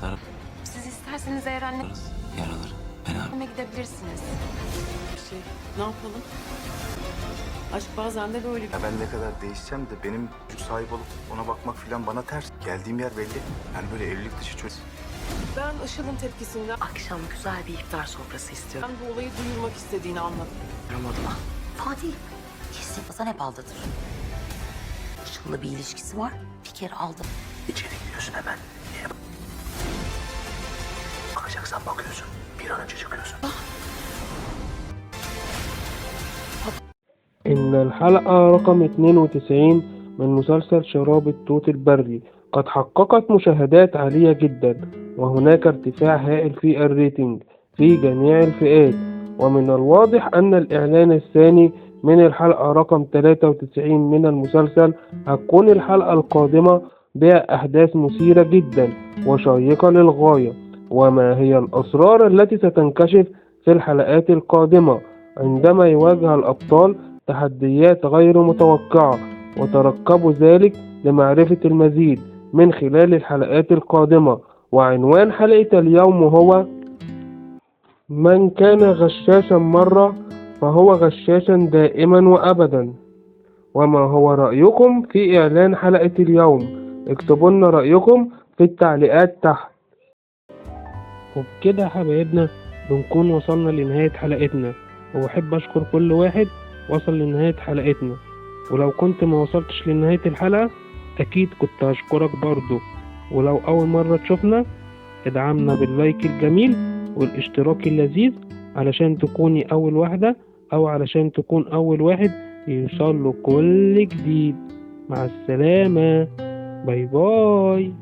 Sarı Siz isterseniz eğer yaraları. Ben abi. anneme gidebilirsiniz. Ne yapalım? Aşk bazen de böyle. Ya ben ne kadar değişsem de benim çocuk sahibi olup ona bakmak falan bana ters. Geldiğim yer belli. Yani böyle evlilik dışı çocuk. Ben Işıl'ın tepkisinden Akşam güzel bir iftar sofrası istiyorum. bu olayı duyurmak istediğini anladım. Fatih kesin Hasan hep aldatır. Işıl'la bir ilişkisi var. Bir kere aldı. İçeri giriyorsun hemen. Niye? Bakacaksan bakıyorsun. Bir an önce çıkıyorsun. إن الحلقة رقم 92 من مسلسل شراب التوت البري قد حققت مشاهدات عالية جدا، وهناك ارتفاع هائل في الريتنج في جميع الفئات. ومن الواضح أن الإعلان الثاني من الحلقة رقم 93 من المسلسل هتكون الحلقة القادمة بها أحداث مثيرة جدا وشيقة للغاية. وما هي الأسرار التي ستنكشف في الحلقات القادمة عندما يواجه الأبطال تحديات غير متوقعة؟ وترقبوا ذلك لمعرفة المزيد من خلال الحلقات القادمة. وعنوان حلقة اليوم هو: من كان غشاشا مرة فهو غشاشا دائما وأبدا. وما هو رأيكم في إعلان حلقة اليوم؟ اكتبوا لنا رأيكم في التعليقات تحت. وبكده يا حبايبنا بنكون وصلنا لنهاية حلقتنا، وأحب أشكر كل واحد وصل لنهاية حلقتنا. ولو كنت ما وصلتش لنهاية الحلقة أكيد كنت هشكرك برضو. ولو أول مرة تشوفنا ادعمنا باللايك الجميل والاشتراك اللذيذ علشان تكوني أول واحدة أو علشان تكون أول واحد يوصل له كل جديد. مع السلامة، باي باي.